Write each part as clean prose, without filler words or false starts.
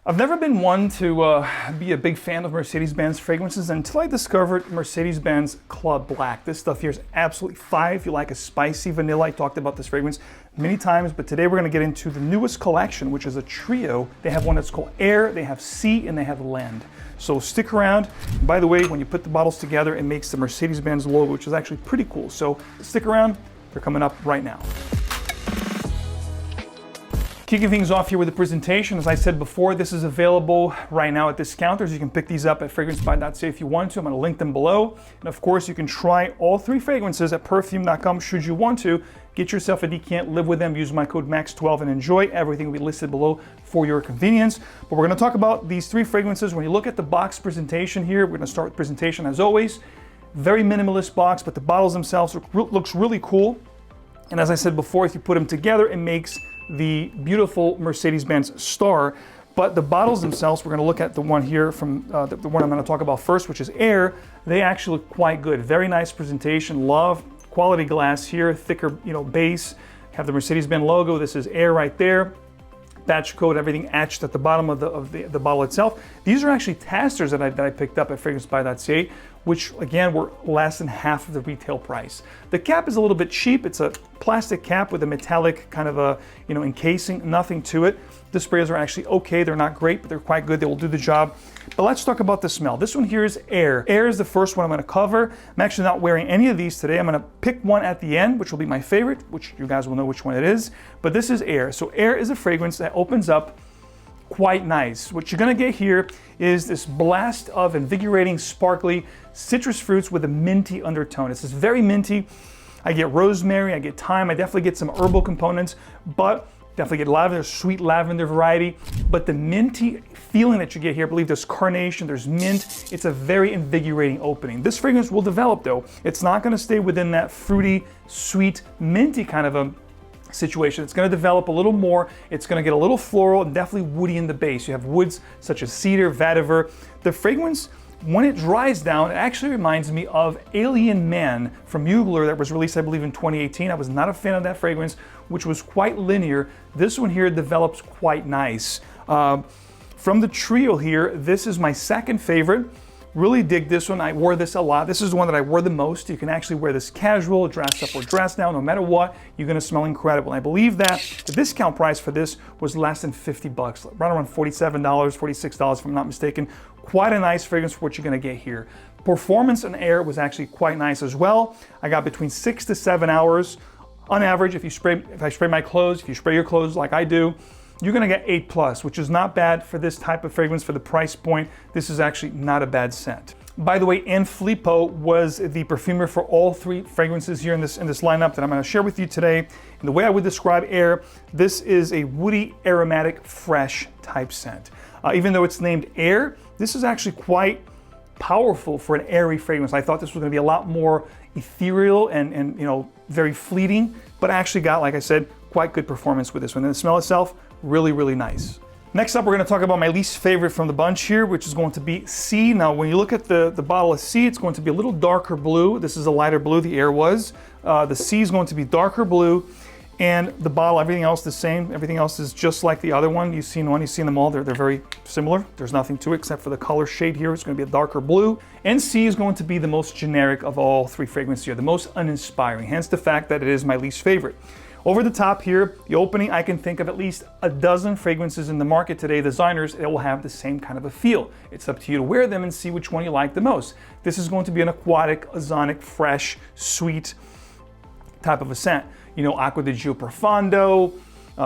I've never been one to be a big fan of Mercedes-Benz fragrances until I discovered Mercedes-Benz Club Black. This stuff here is absolutely fire if you like a spicy vanilla. I talked about this fragrance many times, but today we're going to get into the newest collection, which is a trio. They have one that's called Air, they have Sea, and they have Land. So stick around. By the way, when you put the bottles together, it makes the Mercedes-Benz logo, which is actually pretty cool. So stick around, they're coming up right now. Kicking things off here with the presentation, as I said before, this is available right now at discounters. You can pick these up at fragrancebuy.ca if you want to. I'm going to link them below. And of course, you can try all three fragrances at perfume.com should you want to. Get yourself a decant, live with them, use my code MAX12 and enjoy. Everything will be listed below for your convenience. But we're going to talk about these three fragrances. When you look at the box presentation here, we're going to start with presentation as always. Very minimalist box, but the bottles themselves looks really cool. And as I said before, if you put them together, it makes the beautiful Mercedes-Benz Star. But the bottles themselves, we're going to look at the one here from the one I'm going to talk about first, which is Air. They actually look quite good. Very nice presentation. Love quality glass here, thicker base. Have the Mercedes-Benz logo. This is Air right there. Batch code, everything etched at the bottom of the bottle itself. These are actually testers that I picked up at fragrancebuy.ca, which again were less than half of the retail price. The cap is a little bit cheap. It's a plastic cap with a metallic kind of a encasing, nothing to it. The sprays are actually okay. They're not great, but they're quite good. They will do the job. But let's talk about the smell. This one here is Air. Air is the first one I'm going to cover. I'm actually not wearing any of these today. I'm going to pick one at the end, which will be my favorite, which you guys will know which one it is. But this is Air. So Air is a fragrance that opens up quite nice. What you're going to get here is this blast of invigorating, sparkly citrus fruits with a minty undertone. It's just very minty. I get rosemary, I get thyme, I definitely get some herbal components, but definitely get lavender, sweet lavender variety. But the minty feeling that you get here, I believe there's carnation, there's mint. It's a very invigorating opening. This fragrance will develop though. It's not going to stay within that fruity, sweet, minty kind of a situation. It's going to develop a little more. It's going to get a little floral and definitely woody in the base. You have woods such as cedar, vetiver. The fragrance, when it dries down, it actually reminds me of Alien Man from Mugler that was released, I believe, in 2018. I was not a fan of that fragrance, which was quite linear. This one here develops quite nice. From the trio here, this is my second favorite. Really dig this one. I wore this a lot. This is the one that I wore the most. You can actually wear this casual, dress up or dress down. No matter what, you're going to smell incredible. And I believe that the discount price for this was less than 50 bucks, right around $47, $46 if I'm not mistaken. Quite a nice fragrance for what you're going to get here. Performance and Air was actually quite nice as well. I got between 6 to 7 hours on average. If I spray my clothes, if you spray your clothes like I do, you're going to get 8+, which is not bad for this type of fragrance. For the price point, this is actually not a bad scent. By the way, 𝗏𝗡𝗄 was the perfumer for all three fragrances here in this lineup that I'm going to share with you today. And the way I would describe Air, this is a woody, aromatic, fresh type scent. Even though it's named Air, this is actually quite powerful for an airy fragrance. I thought this was going to be a lot more ethereal and very fleeting, but I actually got, like I said, quite good performance with this one. And the smell itself, really, really nice. Next up, we're going to talk about my least favorite from the bunch here, which is going to be Sea. Now, when you look at the bottle of Sea, it's going to be a little darker blue. This is a lighter blue, the Air was. The Sea is going to be darker blue, and the bottle, everything else the same. Everything else is just like the other one. You've seen them all. They're very similar. There's nothing to it except for the color shade here. It's going to be a darker blue. And Sea is going to be the most generic of all three fragrances here, the most uninspiring, hence the fact that it is my least favorite. Over the top here, the opening, I can think of at least a dozen fragrances in the market today, designers, that will have the same kind of a feel. It's up to you to wear them and see which one you like the most. This is going to be an aquatic, ozonic, fresh, sweet type of a scent. 𝗿𝗏𝗄 Profondo,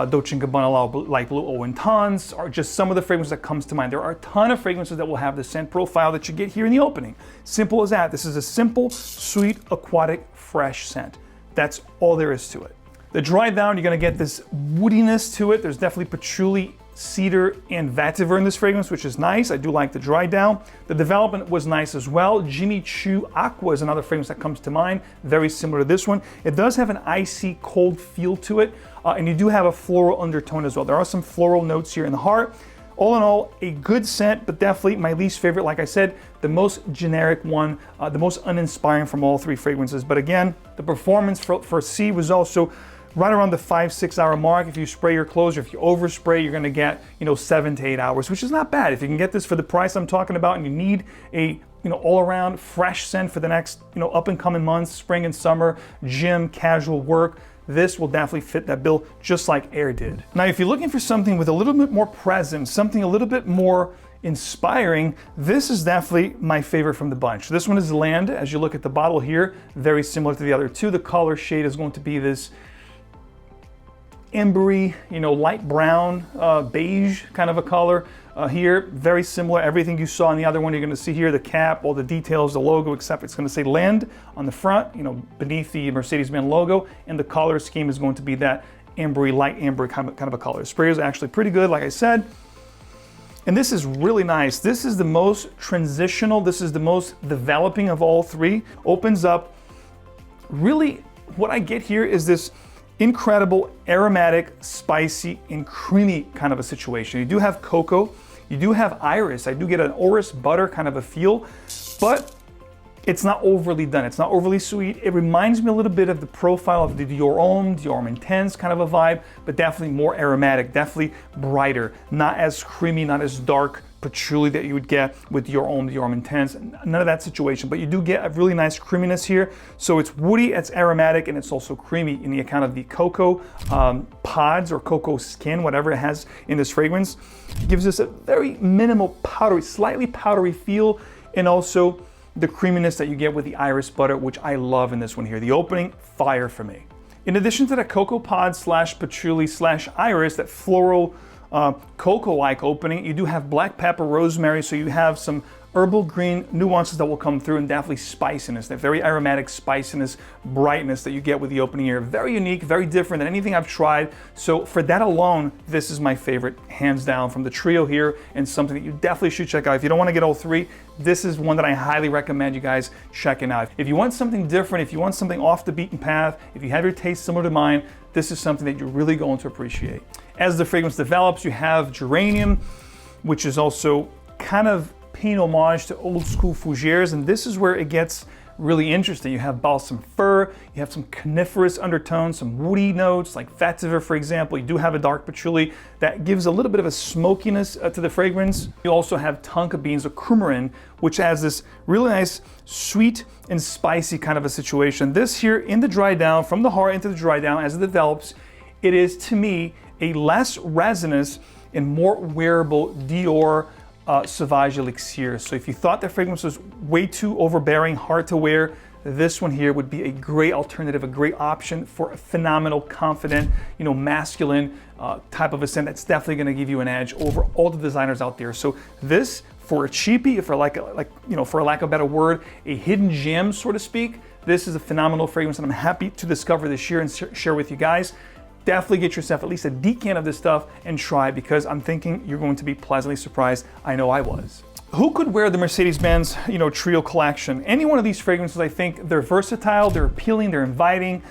Dolce & Gabbana Light Blue Eau Intense are just some of the fragrances that comes to mind. There are a ton of fragrances that will have the scent profile that you get here in the opening. Simple as that. This is a simple, sweet, aquatic, fresh scent. That's all there is to it. The dry down, you're going to get this woodiness to it. There's definitely patchouli, cedar, and vetiver in this fragrance, which is nice. I do like the dry down. The development was nice as well. Jimmy Choo Aqua is another fragrance that comes to mind, very similar to this one. It does have an icy cold feel to it, and you do have a floral undertone as well. There are some floral notes here in the heart. All in all, a good scent, but definitely my least favorite. Like I said, the most generic one, the most uninspiring from all three fragrances. But again, the performance for Sea was also right around the 5-6 hour mark. If you spray your clothes, or if you overspray, you're gonna get, 7 to 8 hours, which is not bad. If you can get this for the price I'm talking about, and you need a all around fresh scent for the next, up and coming months, spring and summer, gym, casual work, this will definitely fit that bill just like Air did. Now, if you're looking for something with a little bit more presence, something a little bit more inspiring, this is definitely my favorite from the bunch. This one is LAND. As you look at the bottle here, very similar to the other two. The color shade is going to be this ambery, light brown, beige kind of a color. Here, very similar. Everything you saw in the other one, you're going to see here, the cap, all the details, the logo, except it's going to say LAND on the front, beneath the Mercedes-Benz logo, and the color scheme is going to be that ambery, light amber kind of a color. Spray is actually pretty good, like I said. And this is really nice. This is the most transitional, this is the most developing of all three. Opens up. Really, what I get here is this incredible aromatic, spicy, and creamy kind of a situation. You do have cocoa, you do have iris. I do get an orris butter kind of a feel, but it's not overly done. It's not overly sweet. It reminds me a little bit of the profile of the Dior Homme, Dior Homme Intense kind of a vibe, but definitely more aromatic, definitely brighter, not as creamy, not as dark patchouli that you would get with Dior Homme, Dior Homme Intense. None of that situation, but you do get a really nice creaminess here. So it's woody, it's aromatic, and it's also creamy in the account of the cocoa pods or cocoa skin, whatever it has in this fragrance. It gives us a very minimal powdery, slightly powdery feel, and also the creaminess that you get with the iris butter, which I love in this one here. The opening, fire for me. In addition to the cocoa pod slash patchouli slash iris, that floral cocoa-like opening, you do have black pepper, rosemary, so you have some herbal green nuances that will come through, and definitely spiciness, that very aromatic spiciness, brightness that you get with the opening here. Very unique, very different than anything I've tried. So for that alone, this is my favorite, hands down, from the trio here, and something that you definitely should check out. If you don't want to get all three, this is one that I highly recommend you guys checking out. If you want something different, if you want something off the beaten path, if you have your taste similar to mine, this is something that you're really going to appreciate. As the fragrance develops, you have geranium, which is also kind of paying homage to old school fougères, and this is where it gets really interesting. You have balsam fir, you have some coniferous undertones, some woody notes like vetiver, for example. You do have a dark patchouli that gives a little bit of a smokiness to the fragrance. You also have tonka beans or coumarin, which has this really nice sweet and spicy kind of a situation. This here in the dry down, from the heart into the dry down as it develops, it is to me a less resinous and more wearable Dior Sauvage Elixir. So if you thought that fragrance was way too overbearing, hard to wear, this one here would be a great alternative, a great option for a phenomenal, confident, masculine type of a scent that's definitely going to give you an edge over all the designers out there. So this, for a cheapie, for for lack of a better word, a hidden gem, so to speak, this is a phenomenal fragrance that I'm happy to discover this year and share with you guys. Definitely get yourself at least a decant of this stuff and try, because I'm thinking you're going to be pleasantly surprised. I know I was. Who could wear the Mercedes-Benz, Trio collection? Any one of these fragrances, I think they're versatile, they're appealing, they're inviting.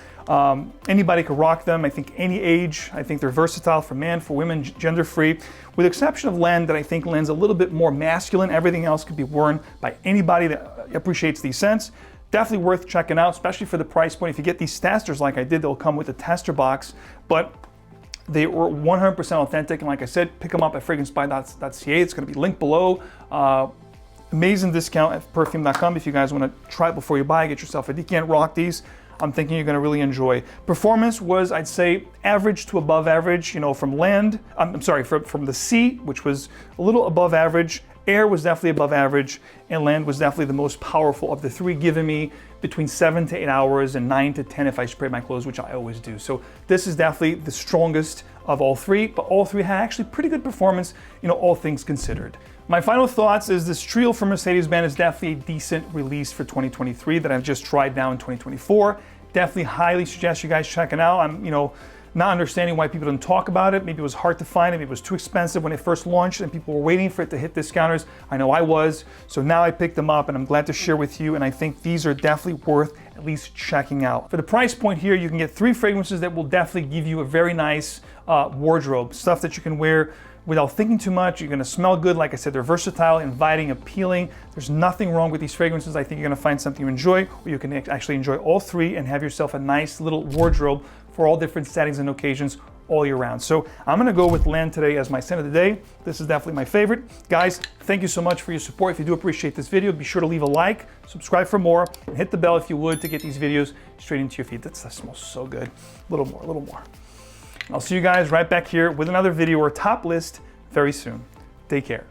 Anybody could rock them. I think any age. I think they're versatile for men, for women, gender-free. With the exception of LAND, that I think LAND's a little bit more masculine. Everything else could be worn by anybody that appreciates these scents. Definitely worth checking out, especially for the price point. If you get these testers like I did, they'll come with a tester box, but they were 100% authentic. And like I said, pick them up at fragrancebuy.ca. It's going to be linked below. Amazing discount at perfume.com if you guys want to try it before you buy. Get yourself a decant, rock these. I'm thinking you're going to really enjoy. Performance was, I'd say, average to above average, from LAND. From the Sea, which was a little above average. Air was definitely above average, and LAND was definitely the most powerful of the three, giving me between 7 to 8 hours and 9 to 10 if I spray my clothes, which I always do. So this is definitely the strongest of all three, but all three had actually pretty good performance, all things considered. My final thoughts is this trio from Mercedes-Benz is definitely a decent release for 2023 that I've just tried now in 2024. Definitely highly suggest you guys check it out. I'm, not understanding why people didn't talk about it. Maybe it was hard to find it. Maybe it was too expensive when it first launched and people were waiting for it to hit discounters. I know I was. So now I picked them up and I'm glad to share with you. And I think these are definitely worth at least checking out. For the price point here, you can get 3 fragrances that will definitely give you a very nice wardrobe. Stuff that you can wear without thinking too much. You're gonna smell good. Like I said, they're versatile, inviting, appealing. There's nothing wrong with these fragrances. I think you're gonna find something you enjoy, or you can actually enjoy all 3 and have yourself a nice little wardrobe for all different settings and occasions all year round. So I'm gonna go with LAND today as my scent of the day. This is definitely my favorite. Guys, thank you so much for your support. If you do appreciate this video, be sure to leave a like, subscribe for more, and hit the bell if you would to get these videos straight into your feed. That smells so good. A little more, a little more. I'll see you guys right back here with another video or top list very soon. Take care.